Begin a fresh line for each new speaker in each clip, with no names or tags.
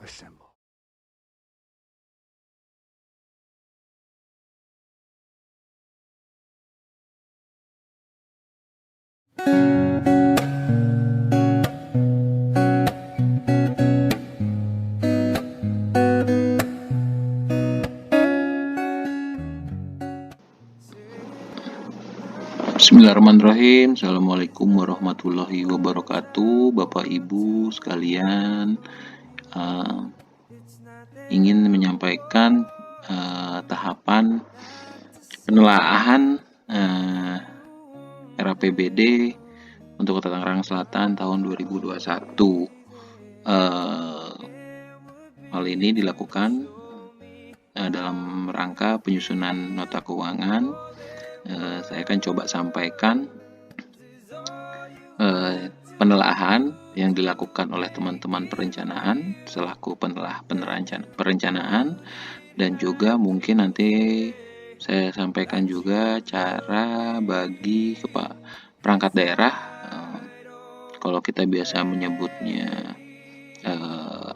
Assemble.
Bismillahirrahmanirrahim. Assalamualaikum warahmatullahi wabarakatuh. Bapak Ibu sekalian, ingin menyampaikan tahapan penelaahan RAPBD untuk Kota Tangerang Selatan tahun 2021. Hal ini dilakukan dalam rangka penyusunan nota keuangan. Saya akan coba sampaikan penelaahan yang dilakukan oleh teman-teman perencanaan selaku perencanaan, dan juga mungkin nanti saya sampaikan juga cara bagi perangkat daerah, kalau kita biasa menyebutnya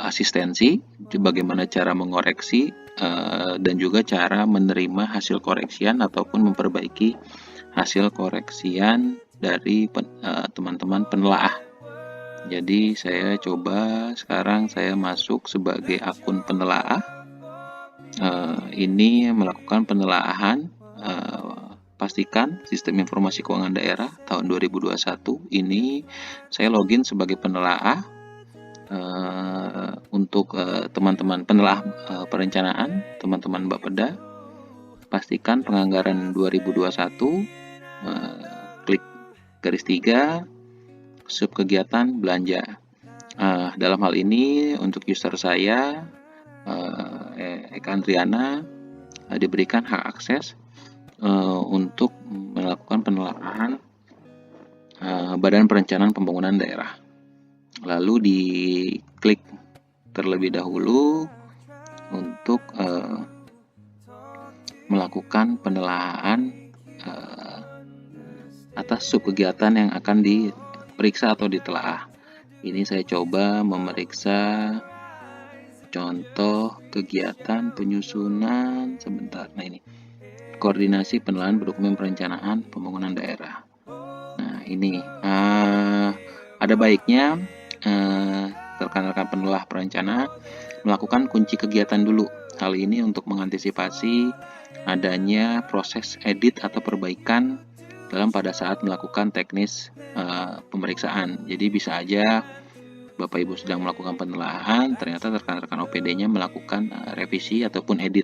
asistensi, bagaimana cara mengoreksi dan juga cara menerima hasil koreksian ataupun memperbaiki hasil koreksian dari teman-teman penelaah. Jadi saya coba sekarang saya masuk sebagai akun penelaah. Ini melakukan penelaahan pastikan sistem informasi keuangan daerah tahun 2021. Ini saya login sebagai penelaah untuk teman-teman penelaah perencanaan, teman-teman Bapeda. Pastikan penganggaran 2021, klik garis 3, sub kegiatan belanja. Dalam hal ini untuk user saya Eka Andriana diberikan hak akses untuk melakukan penelaahan Badan Perencanaan Pembangunan Daerah. Lalu diklik terlebih dahulu untuk melakukan penelaahan atas sub kegiatan yang akan diperiksa atau ditelaah. Ini saya coba memeriksa contoh kegiatan penyusunan sebentar. Nah, ini koordinasi penelaahan dokumen perencanaan pembangunan daerah. Nah, ini ada baiknya rekan-rekan penelaah perencana melakukan kunci kegiatan dulu. Hal ini untuk mengantisipasi adanya proses edit atau perbaikan pada saat melakukan teknis pemeriksaan. Jadi bisa aja Bapak Ibu sedang melakukan penelaahan, ternyata rekan-rekan OPD-nya melakukan revisi ataupun edit.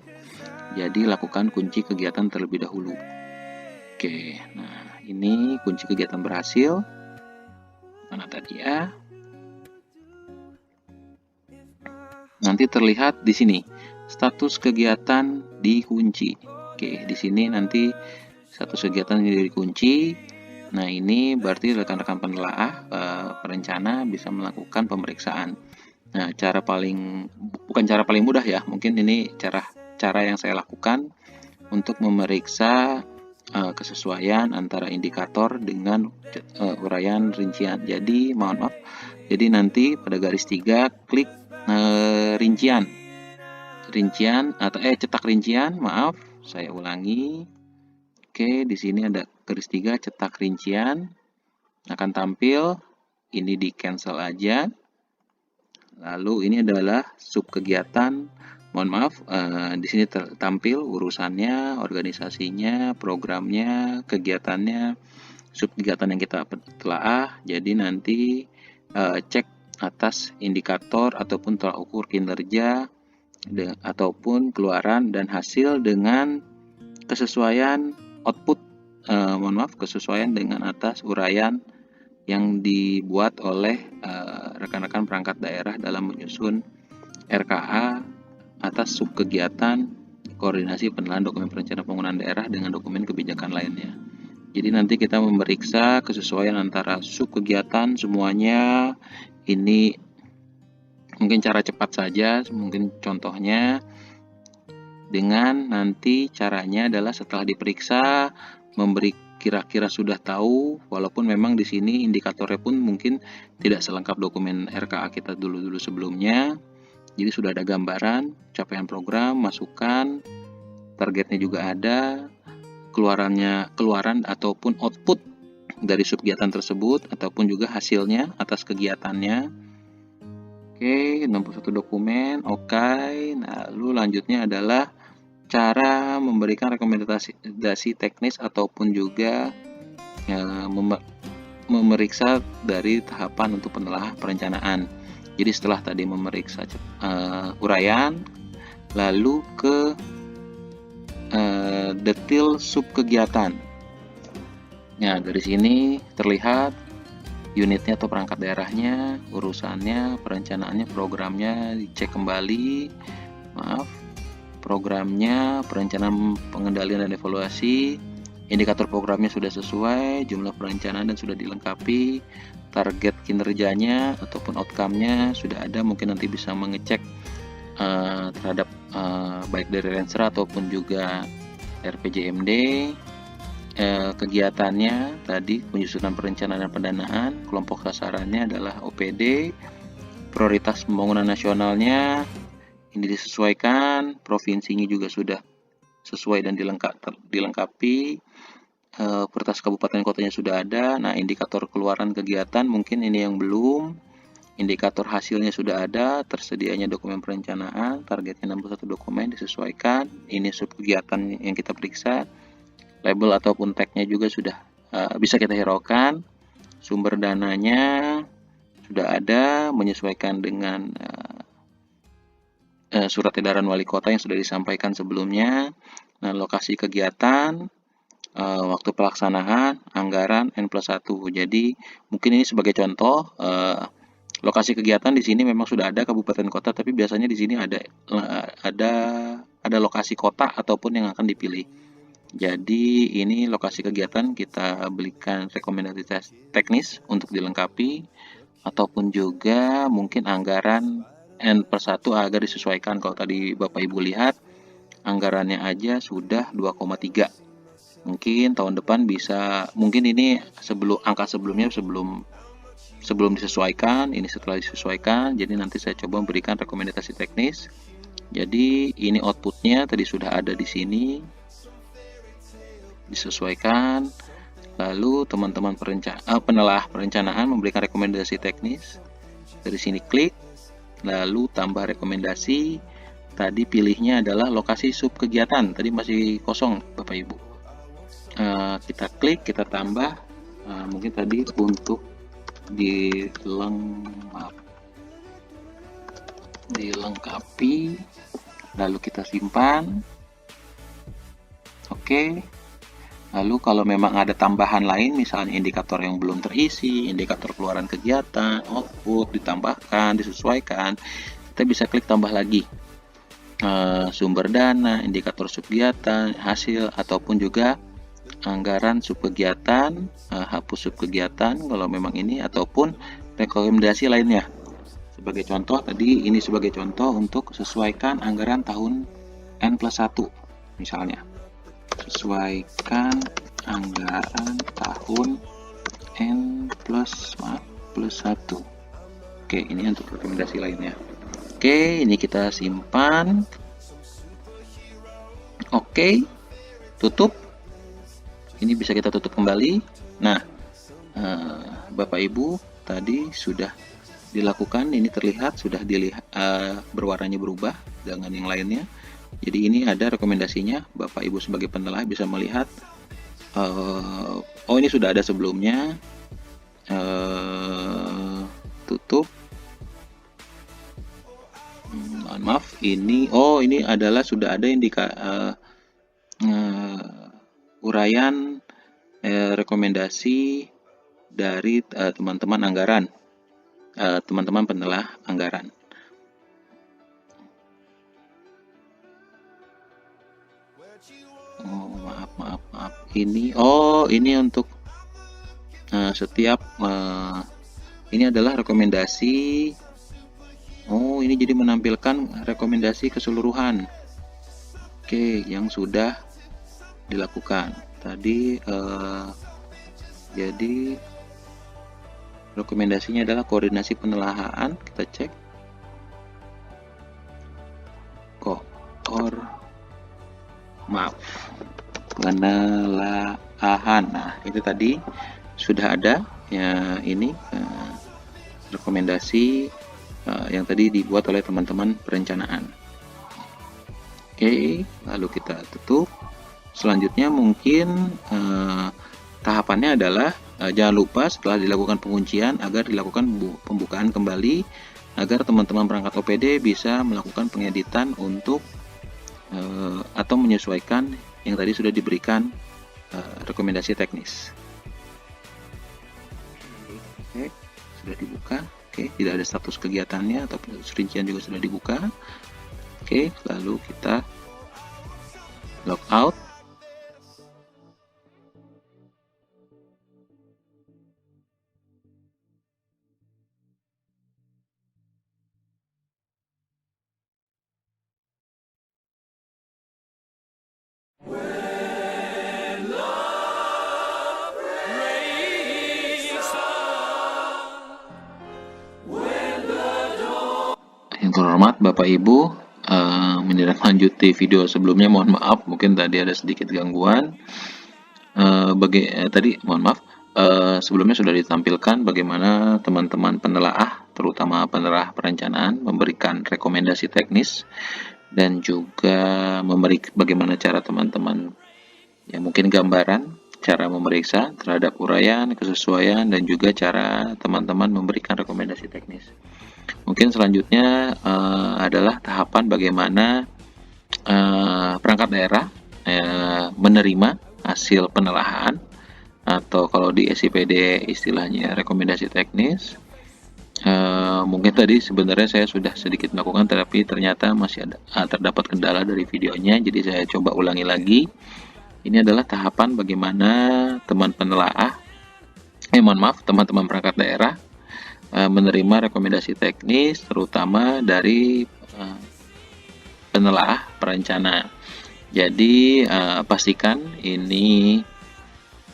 Jadi lakukan kunci kegiatan terlebih dahulu. Oke, nah ini kunci kegiatan berhasil. Mana tadi ya? Nanti terlihat di sini status kegiatan dikunci. Oke, di sini nanti status kegiatan ini dikunci. Nah, ini berarti rekan-rekan penelaah perencana bisa melakukan pemeriksaan. Nah, bukan cara paling mudah ya, mungkin ini cara yang saya lakukan untuk memeriksa kesesuaian antara indikator dengan uraian rincian. Jadi, mohon maaf. Jadi nanti pada garis 3 klik rincian atau cetak rincian, maaf, saya ulangi. Oke, di sini ada garis 3 cetak rincian akan tampil, ini di cancel aja. Lalu ini adalah sub kegiatan. Mohon maaf, di sini tampil urusannya, organisasinya, programnya, kegiatannya, sub kegiatan yang kita telaah. Jadi nanti cek atas indikator ataupun tolak ukur kinerja ataupun keluaran dan hasil dengan kesesuaian output, kesesuaian dengan atas uraian yang dibuat oleh rekan-rekan perangkat daerah dalam menyusun RKA atas sub kegiatan koordinasi penelaahan dokumen perencanaan pembangunan daerah dengan dokumen kebijakan lainnya. Jadi nanti kita memeriksa kesesuaian antara sub kegiatan semuanya. Ini mungkin cara cepat saja, mungkin contohnya dengan nanti caranya adalah setelah diperiksa memberi kira-kira sudah tahu, walaupun memang di sini indikatornya pun mungkin tidak selengkap dokumen RKA kita dulu sebelumnya. Jadi sudah ada gambaran capaian program, masukan, targetnya juga ada, keluaran ataupun output dari subkegiatan tersebut ataupun juga hasilnya atas kegiatannya. Oke, 61 dokumen. Oke, nah lalu lanjutnya adalah cara memberikan rekomendasi teknis ataupun juga memeriksa dari tahapan untuk penelaahan perencanaan. Jadi setelah tadi memeriksa uraian, lalu ke detail subkegiatan. Nah, dari sini terlihat unitnya atau perangkat daerahnya, urusannya, perencanaannya, programnya dicek kembali. Programnya, perencanaan pengendalian dan evaluasi, indikator programnya sudah sesuai, jumlah perencanaan dan sudah dilengkapi, target kinerjanya ataupun outcome-nya sudah ada, mungkin nanti bisa mengecek terhadap baik dari Renstra ataupun juga RPJMD. Kegiatannya tadi penyusunan perencanaan dan pendanaan, kelompok sasarannya adalah OPD, prioritas pembangunan nasionalnya ini disesuaikan, provinsinya juga sudah sesuai dan dilengkapi, prioritas kabupaten kotanya sudah ada. Nah, indikator keluaran kegiatan mungkin ini yang belum, indikator hasilnya sudah ada, tersedianya dokumen perencanaan, targetnya 61 dokumen disesuaikan, ini subkegiatan yang kita periksa, label ataupun tag-nya juga sudah bisa kita hiraukan, sumber dananya sudah ada, menyesuaikan dengan surat edaran wali kota yang sudah disampaikan sebelumnya. Nah, lokasi kegiatan, waktu pelaksanaan, anggaran, N+1. Jadi, mungkin ini sebagai contoh, lokasi kegiatan di sini memang sudah ada kabupaten kota, tapi biasanya di sini ada lokasi kota ataupun yang akan dipilih. Jadi ini lokasi kegiatan kita berikan rekomendasi teknis untuk dilengkapi ataupun juga mungkin anggaran N+1 agar disesuaikan. Kalau tadi Bapak Ibu lihat anggarannya aja sudah 2,3. Mungkin tahun depan bisa, mungkin ini angka sebelumnya sebelum disesuaikan, ini setelah disesuaikan. Jadi nanti saya coba memberikan rekomendasi teknis. Jadi ini outputnya tadi sudah ada di sini, disesuaikan. Lalu teman-teman penelah perencanaan memberikan rekomendasi teknis. Dari sini klik, lalu tambah rekomendasi. Tadi pilihnya adalah lokasi subkegiatan. Tadi masih kosong Bapak Ibu. Kita klik, kita tambah. Mungkin tadi untuk dilengkapi, lalu kita simpan. Oke. Lalu kalau memang ada tambahan lain, misalnya indikator yang belum terisi, indikator keluaran kegiatan, output, ditambahkan, disesuaikan, kita bisa klik tambah lagi. Sumber dana, indikator subkegiatan, hasil, ataupun juga anggaran subkegiatan, hapus subkegiatan kalau memang ini, ataupun rekomendasi lainnya. Sebagai contoh, tadi ini sebagai contoh untuk sesuaikan anggaran tahun N+1 misalnya. Sesuaikan anggaran tahun N+1. Oke, ini untuk rekomendasi lainnya. Oke, ini kita simpan. Oke, tutup. Ini bisa kita tutup kembali. Nah, Bapak Ibu tadi sudah dilakukan, ini terlihat sudah berwarnanya berubah dengan yang lainnya. Jadi ini ada rekomendasinya, Bapak Ibu sebagai penelah bisa melihat. Oh, ini sudah ada sebelumnya. Tutup. Mohon maaf, ini adalah sudah ada uraian rekomendasi dari teman-teman anggaran, teman-teman penelah anggaran. Maaf. Ini untuk setiap ini adalah rekomendasi. Ini jadi menampilkan rekomendasi keseluruhan. Oke, yang sudah dilakukan. Tadi jadi rekomendasinya adalah koordinasi penelahan. Kita cek. penelaahan. Nah, itu tadi sudah ada ya, ini rekomendasi yang tadi dibuat oleh teman-teman perencanaan. Oke, lalu kita tutup. Selanjutnya mungkin tahapannya adalah jangan lupa setelah dilakukan penguncian agar dilakukan pembukaan kembali agar teman-teman perangkat OPD bisa melakukan pengeditan untuk atau menyesuaikan yang tadi sudah diberikan rekomendasi teknis. Oke, sudah dibuka. Oke, tidak ada status kegiatannya atau rincian juga sudah dibuka. Oke, lalu kita log out. Yang terhormat Bapak Ibu, menindaklanjuti video sebelumnya, mohon maaf mungkin tadi ada sedikit gangguan. Tadi mohon maaf, sebelumnya sudah ditampilkan bagaimana teman-teman penelaah, terutama penelaah perencanaan, memberikan rekomendasi teknis dan juga bagaimana cara teman-teman, ya mungkin gambaran cara memeriksa terhadap uraian, kesesuaian, dan juga cara teman-teman memberikan rekomendasi teknis. Mungkin selanjutnya adalah tahapan bagaimana perangkat daerah menerima hasil penelaahan, atau kalau di SIPD istilahnya rekomendasi teknis. Mungkin tadi sebenarnya saya sudah sedikit melakukan, tapi ternyata masih ada terdapat kendala dari videonya, jadi saya coba ulangi lagi. Ini adalah tahapan bagaimana teman-teman perangkat daerah menerima rekomendasi teknis, terutama dari penelaah perencana. Jadi pastikan ini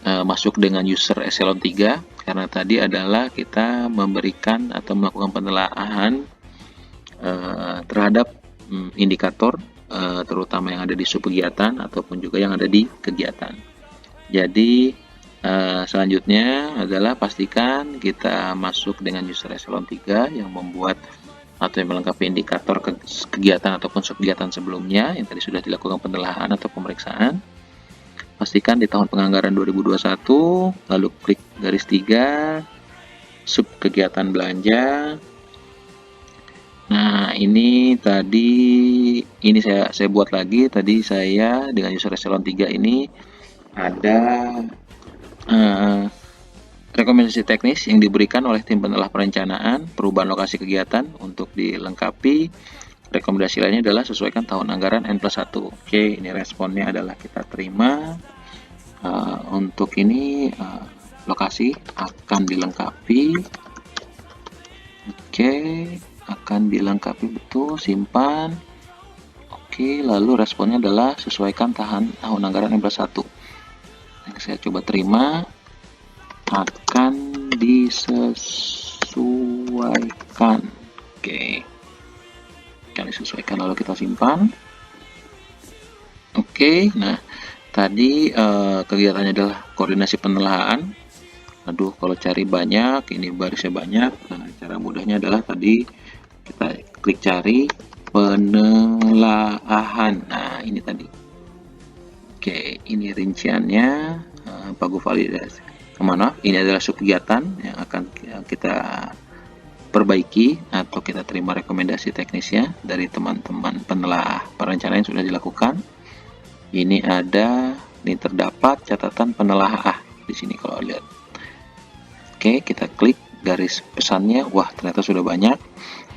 masuk dengan user Echelon 3, karena tadi adalah kita memberikan atau melakukan penelaahan terhadap indikator terutama yang ada di subkegiatan ataupun juga yang ada di kegiatan. Jadi selanjutnya adalah pastikan kita masuk dengan user Echelon 3 yang membuat atau yang melengkapi indikator kegiatan ataupun subkegiatan sebelumnya yang tadi sudah dilakukan penelaahan atau pemeriksaan. Pastikan di tahun penganggaran 2021, lalu klik garis 3, subkegiatan belanja. Nah, ini saya buat lagi. Tadi saya dengan user Echelon 3 ini ada rekomendasi teknis yang diberikan oleh tim penelaah perencanaan perubahan lokasi kegiatan. Untuk dilengkapi, rekomendasi lainnya adalah sesuaikan tahun anggaran N+1. Oke, ini responnya adalah kita terima. Untuk ini lokasi akan dilengkapi. Oke, akan dilengkapi betul, simpan. Oke, lalu responnya adalah sesuaikan tahun anggaran N+1. Saya coba terima, akan disesuaikan. Oke, akan disesuaikan, lalu kita simpan. Oke, nah tadi kegiatannya adalah koordinasi penelaahan. Aduh, kalau cari banyak, ini barisnya banyak. Nah, cara mudahnya adalah tadi kita klik cari penelaahan. Nah, ini tadi. Oke, ini rinciannya, pagu validasi. Maaf, ini adalah subkegiatan yang akan kita perbaiki atau kita terima rekomendasi teknisnya dari teman-teman penelaah perencanaan yang sudah dilakukan. Ini terdapat catatan penelaah di sini kalau lihat. Oke, kita klik garis pesannya. Wah, ternyata sudah banyak.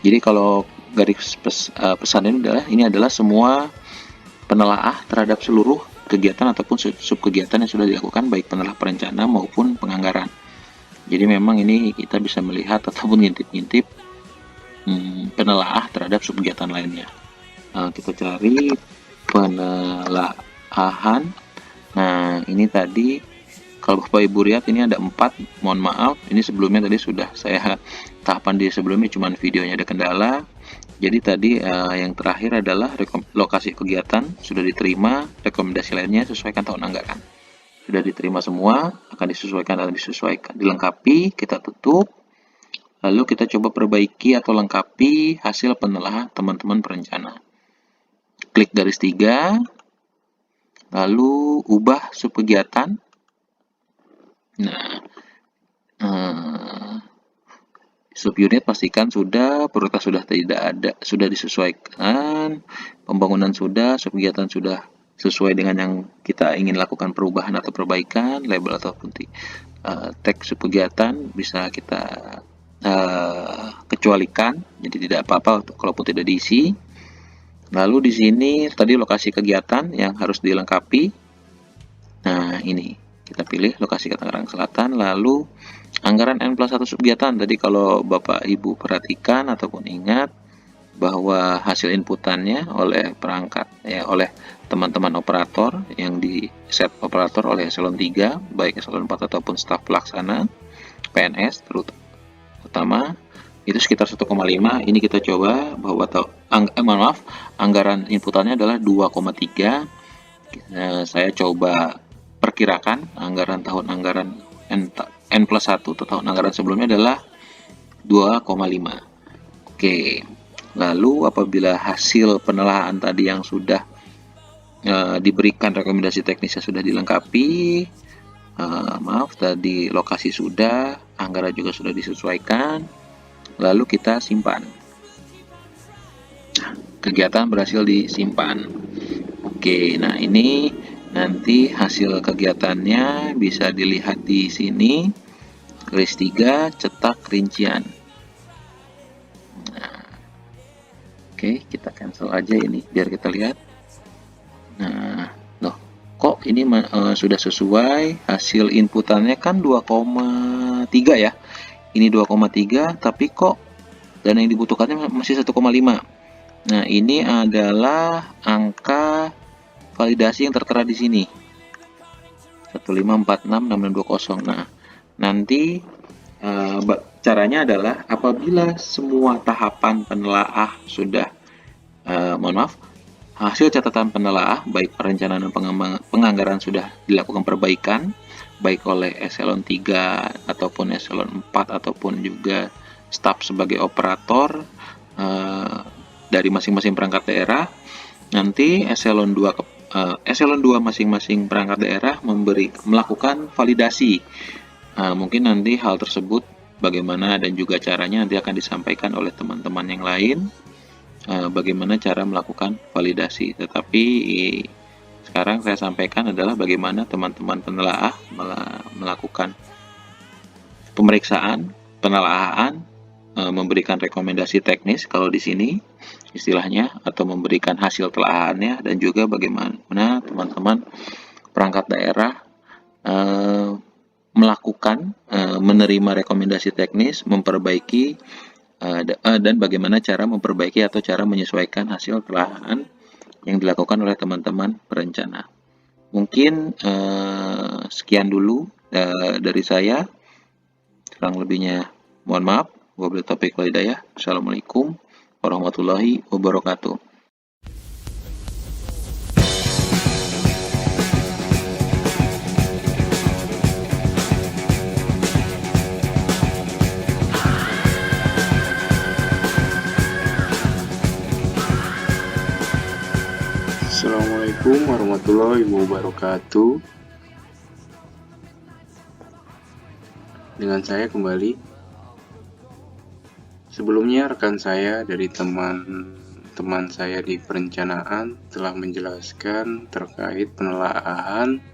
Jadi kalau garis pesan ini adalah semua penelaah terhadap seluruh kegiatan ataupun subkegiatan yang sudah dilakukan, baik penelaah perencana maupun penganggaran. Jadi memang ini kita bisa melihat ataupun ngintip-ngintip penelaah terhadap subkegiatan lainnya. Kita cari penelaahan. Nah, ini tadi kalau Bapak Ibu lihat ini ada 4. Mohon maaf, ini sebelumnya tadi sudah saya tahapan di sebelumnya, cuman videonya ada kendala. Jadi tadi yang terakhir adalah lokasi kegiatan sudah diterima, rekomendasi lainnya sesuaikan tahun anggaran. Sudah diterima semua, akan disesuaikan dan disesuaikan. Dilengkapi, kita tutup, lalu kita coba perbaiki atau lengkapi hasil penelaahan teman-teman perencana. Klik garis 3, lalu ubah subkegiatan. Nah, subunit pastikan sudah, prioritas sudah tidak ada, sudah disesuaikan, pembangunan sudah, subkegiatan sudah sesuai dengan yang kita ingin lakukan perubahan atau perbaikan, label ataupun teks subkegiatan bisa kita kecualikan, jadi tidak apa-apa kalaupun tidak diisi. Lalu di sini tadi lokasi kegiatan yang harus dilengkapi. Nah, ini kita pilih lokasi Tangerang Selatan, lalu anggaran N+1 subkegiatan. Tadi kalau Bapak Ibu perhatikan ataupun ingat bahwa hasil inputannya oleh perangkat oleh teman-teman operator yang di set operator oleh eselon 3, baik eselon 4 ataupun staf pelaksana PNS terutama itu sekitar 1,5. Ini kita coba bahwa anggaran inputannya adalah 2,3. Saya coba perkirakan anggaran tahun anggaran N+1 atau tahun anggaran sebelumnya adalah 2,5. Oke, lalu apabila hasil penelaahan tadi yang sudah diberikan rekomendasi teknisnya sudah dilengkapi, tadi lokasi sudah, anggaran juga sudah disesuaikan, lalu kita simpan. Kegiatan berhasil disimpan. Oke, nah ini nanti hasil kegiatannya bisa dilihat di sini. Garis 3, cetak rincian. Nah, oke, kita cancel aja ini biar kita lihat. Nah, loh, kok ini sudah sesuai hasil inputannya kan 2,3 ya. Ini 2,3 tapi kok dana yang dibutuhkannya masih 1,5. Nah, ini adalah angka validasi yang tertera di sini. 1546620. Nah, nanti caranya adalah apabila semua tahapan penelaah sudah hasil catatan penelaah baik perencanaan dan penganggaran sudah dilakukan perbaikan baik oleh eselon 3 ataupun eselon 4 ataupun juga staf sebagai operator dari masing-masing perangkat daerah. Nanti eselon 2 masing-masing perangkat daerah melakukan validasi. Mungkin nanti hal tersebut bagaimana dan juga caranya nanti akan disampaikan oleh teman-teman yang lain, bagaimana cara melakukan validasi. Tetapi sekarang saya sampaikan adalah bagaimana teman-teman penelaah melakukan pemeriksaan, penelaahan, memberikan rekomendasi teknis kalau di sini istilahnya, atau memberikan hasil telaahannya, dan juga bagaimana teman-teman perangkat daerah melakukan menerima rekomendasi teknis, memperbaiki dan bagaimana cara memperbaiki atau cara menyesuaikan hasil telaahan yang dilakukan oleh teman-teman perencana. Mungkin sekian dulu dari saya. Kurang lebihnya mohon maaf. Wabillahi taufiq wal hidayah. Assalamualaikum warahmatullahi wabarakatuh.
Assalamualaikum warahmatullahi wabarakatuh. Dengan saya kembali. Sebelumnya rekan saya dari teman saya di perencanaan telah menjelaskan terkait penelaahan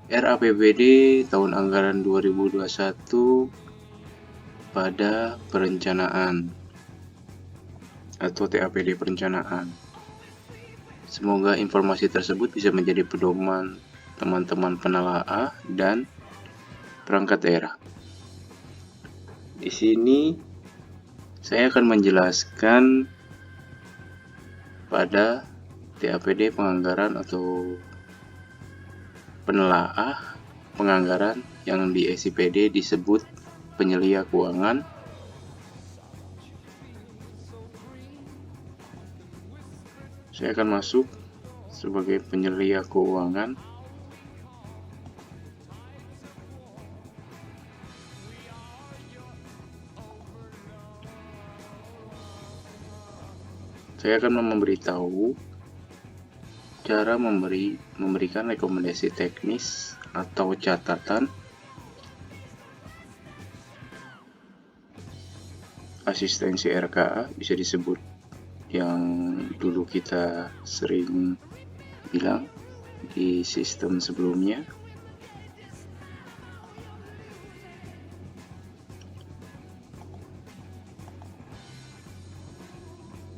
RAPBD tahun anggaran 2021 pada perencanaan atau TAPD perencanaan. Semoga informasi tersebut bisa menjadi pedoman teman-teman penelaah dan perangkat daerah. Di sini saya akan menjelaskan pada TAPD penganggaran atau penelaah penganggaran yang di SIPD disebut penyelia keuangan. Saya akan masuk sebagai penyelia keuangan. Saya akan memberitahu cara memberikan rekomendasi teknis atau catatan asistensi RKA, bisa disebut yang dulu kita sering bilang di sistem sebelumnya.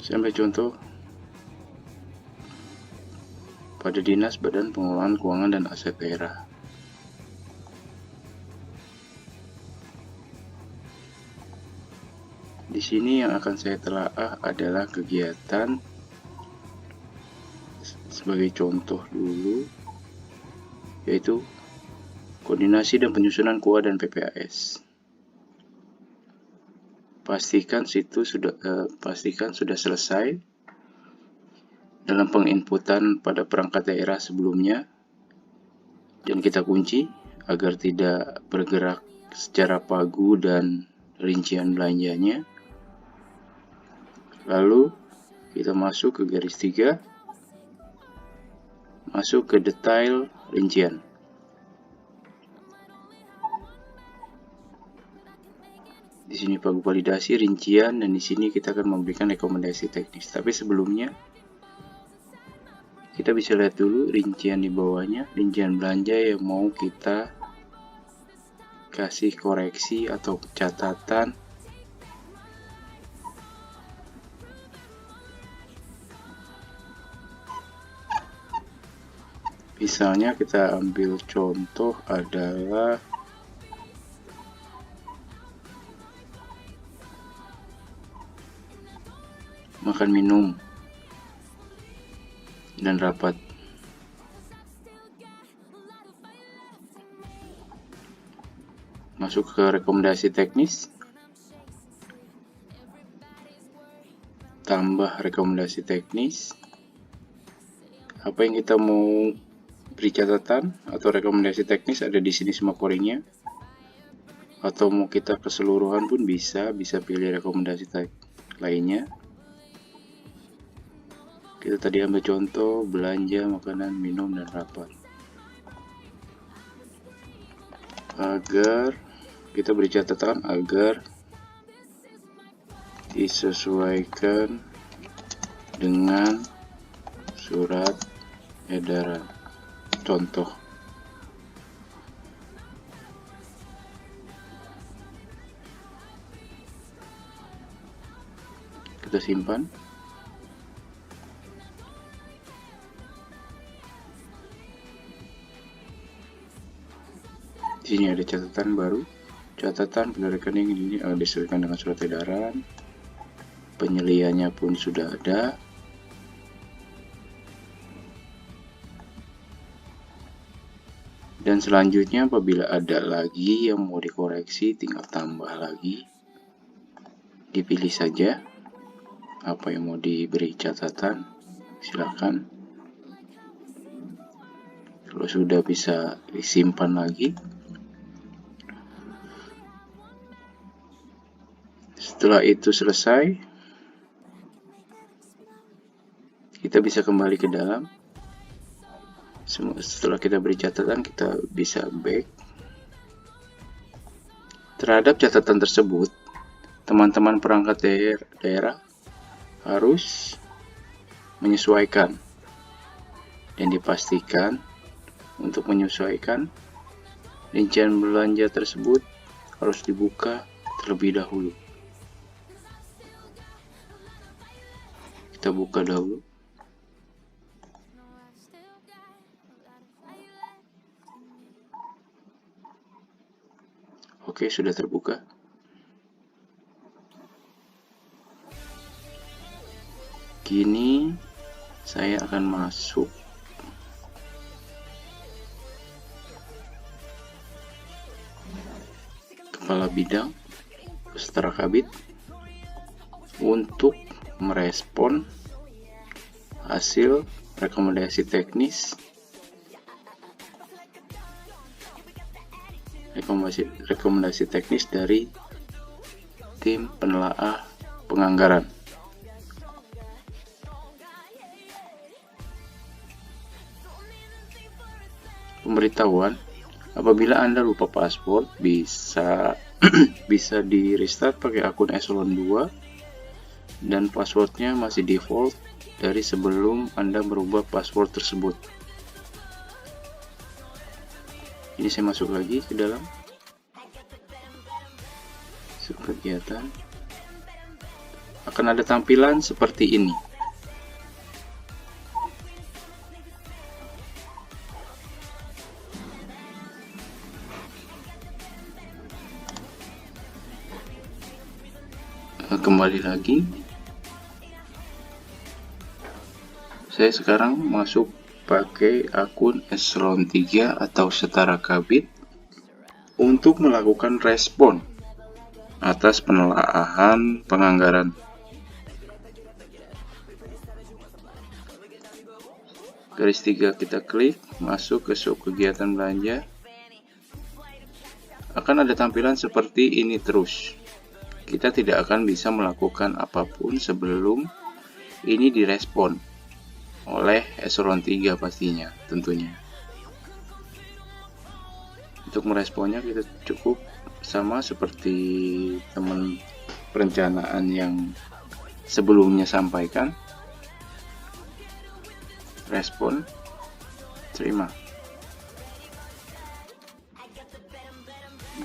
Saya ambil contoh pada Dinas Badan Pengelolaan Keuangan dan Aset Daerah. Di sini yang akan saya telaah adalah kegiatan sebagai contoh dulu, yaitu koordinasi dan penyusunan KUA dan PPAS. Pastikan sudah selesai dalam penginputan pada perangkat daerah sebelumnya, dan kita kunci agar tidak bergerak secara pagu dan rincian belanjanya. Lalu kita masuk ke garis 3, masuk ke detail rincian. Di sini pagu validasi, rincian, dan di sini kita akan memberikan rekomendasi teknis. Tapi sebelumnya kita bisa lihat dulu rincian di bawahnya, rincian belanja yang mau kita kasih koreksi atau catatan. Misalnya kita ambil contoh adalah makan minum dan rapat. Masuk ke rekomendasi teknis, tambah rekomendasi teknis. Apa yang kita mau beri catatan atau rekomendasi teknis ada di sini semua koringnya. Atau mau kita keseluruhan pun bisa pilih rekomendasi lainnya. Kita tadi ambil contoh belanja makanan, minum, dan rapat. Agar kita beri catatan agar disesuaikan dengan surat edaran. Contoh. Kita simpan. Di sini ada catatan baru. Catatan pada rekening ini disesuaikan dengan surat edaran. Penyeliannya pun sudah ada. Dan selanjutnya apabila ada lagi yang mau dikoreksi, tinggal tambah lagi. Dipilih saja apa yang mau diberi catatan, silakan. Kalau sudah bisa disimpan lagi. Setelah itu selesai, kita bisa kembali ke dalam. Setelah kita beri catatan, kita bisa back. Terhadap catatan tersebut, teman-teman perangkat daerah harus menyesuaikan dan dipastikan untuk menyesuaikan rincian belanja tersebut harus dibuka terlebih dahulu. Kita buka dahulu. Oke, sudah terbuka. Kini saya akan masuk kepala bidang peserta kabit untuk merespon hasil rekomendasi teknis dari tim penelaah penganggaran. Pemberitahuan, apabila Anda lupa password, bisa di restart pakai akun Echelon 2 dan passwordnya masih default dari sebelum Anda merubah password tersebut. Ini saya masuk lagi ke dalam kegiatan. Akan ada tampilan seperti ini. Kembali lagi, saya sekarang masuk pakai akun Echelon 3 atau setara kabit untuk melakukan respon atas penelaahan penganggaran. Garis 3 kita klik, masuk ke sub kegiatan belanja. Akan ada tampilan seperti ini terus. Kita tidak akan bisa melakukan apapun sebelum ini direspon oleh Echelon 3 pastinya, tentunya. Untuk meresponnya kita cukup sama seperti teman perencanaan yang sebelumnya sampaikan. Respon, terima.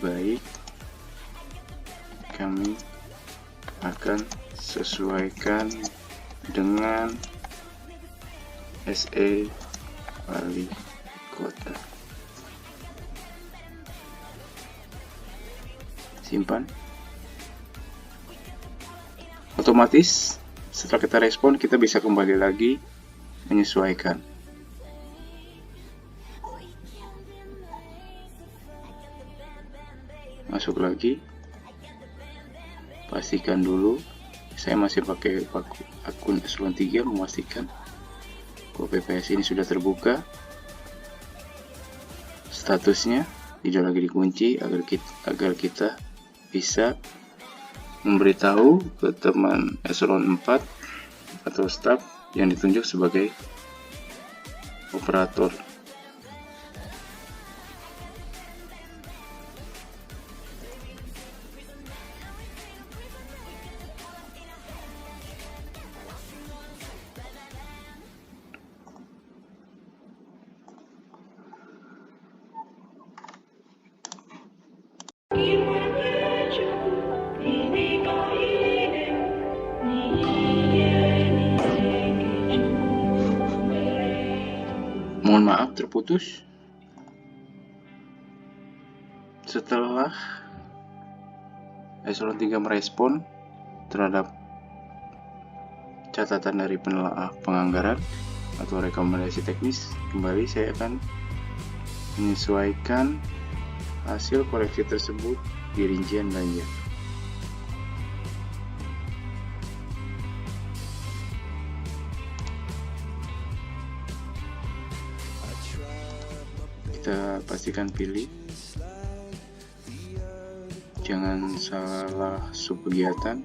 Baik, kami akan sesuaikan dengan SE Wali Kota. Simpan. Otomatis setelah kita respon, kita bisa kembali lagi menyesuaikan. Masuk lagi, pastikan dulu. Saya masih pakai akun Echelon 3, memastikan PPS ini sudah terbuka. Statusnya tidak lagi dikunci agar kita bisa memberitahu ke teman Echelon 4 atau staf yang ditunjuk sebagai operator. Mohon maaf terputus. Setelah Echelon 3 merespon terhadap catatan dari penelaah penganggaran atau rekomendasi teknis, kembali saya akan menyesuaikan hasil koreksi tersebut di rincian belanja. Kita pastikan pilih, jangan salah sub kegiatan,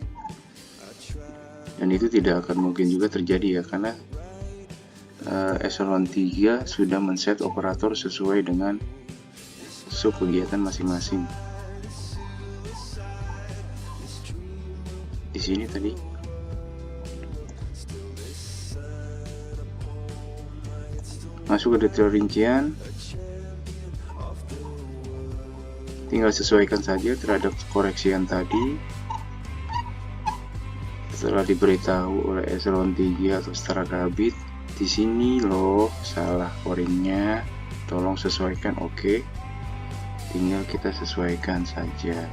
dan itu tidak akan mungkin juga terjadi ya, karena Echelon 3 sudah men-set operator sesuai dengan sub kegiatan masing-masing. Di sini tadi masuk ke detail rincian, tinggal sesuaikan saja terhadap koreksi yang tadi. Setelah diberitahu oleh Echelon 3 atau setara kabit, di sini loh salah koringnya, tolong sesuaikan. Oke, tinggal kita sesuaikan saja.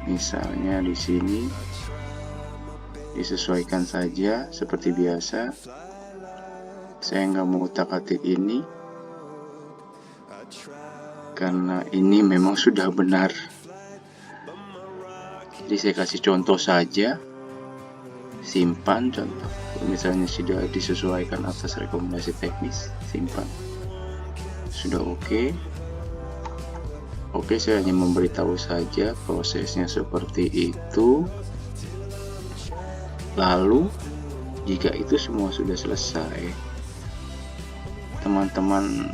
Misalnya di sini disesuaikan saja seperti biasa. Saya nggak mau utak-atik ini karena ini memang sudah benar. Jadi saya kasih contoh saja. simpan contoh. Misalnya sudah disesuaikan atas rekomendasi teknis, simpan. Sudah oke. Oke, saya hanya memberitahu saja prosesnya seperti itu. Lalu jika itu semua sudah selesai, teman-teman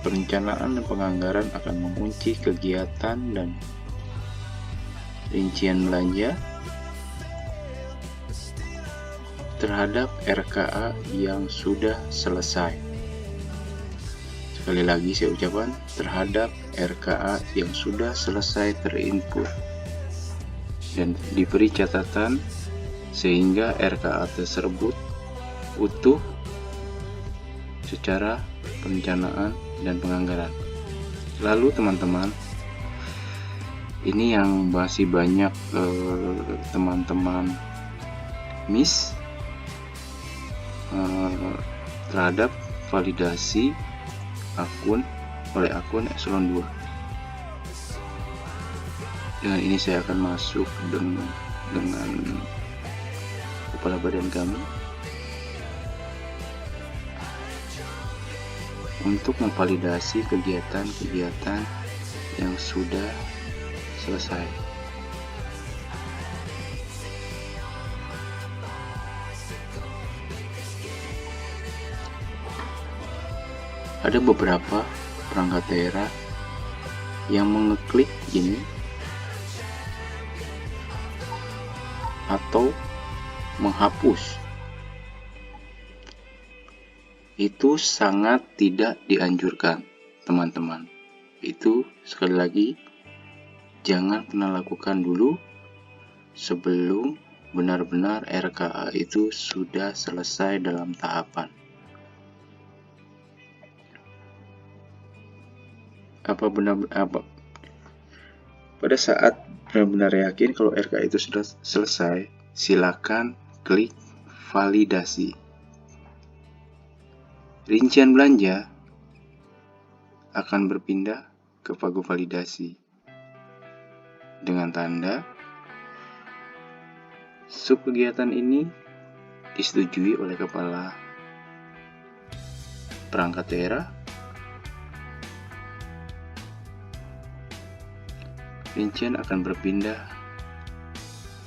perencanaan dan penganggaran akan mengunci kegiatan dan rincian belanja terhadap RKA yang sudah selesai. Sekali lagi saya ucapkan, terhadap RKA yang sudah selesai terinput dan diberi catatan sehingga RKA tersebut utuh secara perencanaan dan penganggaran. Lalu teman-teman, ini yang masih banyak teman-teman miss terhadap validasi akun oleh akun Epsilon 2. Dengan ini saya akan masuk dengan kepala badan kami untuk memvalidasi kegiatan-kegiatan yang sudah selesai. Ada beberapa perangkat daerah yang mengeklik ini atau menghapus. Itu sangat tidak dianjurkan, teman-teman. Itu sekali lagi, jangan pernah lakukan dulu sebelum benar-benar RKA itu sudah selesai dalam tahapan. Pada saat benar-benar yakin kalau RKA itu sudah selesai, silakan klik validasi. Rincian belanja akan berpindah ke pagu validasi dengan tanda sub kegiatan ini disetujui oleh kepala perangkat daerah. Rincian akan berpindah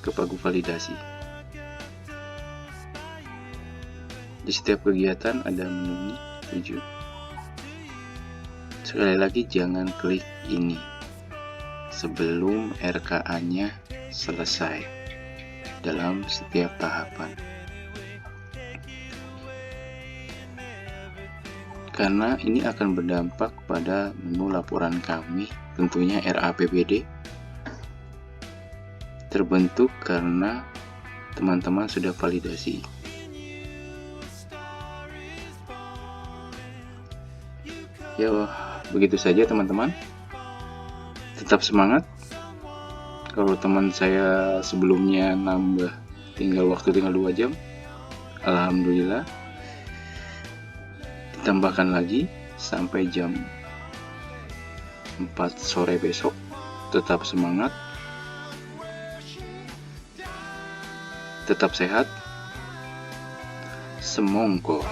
ke pagu validasi. Di setiap kegiatan ada menu 7. Sekali lagi, jangan klik ini sebelum RKA-nya selesai dalam setiap tahapan. Karena ini akan berdampak pada menu laporan kami, tentunya RAPBD terbentuk karena teman-teman sudah validasi. Ya, begitu saja teman-teman. Tetap semangat. Kalau teman saya sebelumnya nambah waktu tinggal 2 jam, alhamdulillah ditambahkan lagi sampai jam 4 sore besok. Tetap semangat, tetap sehat, semongko.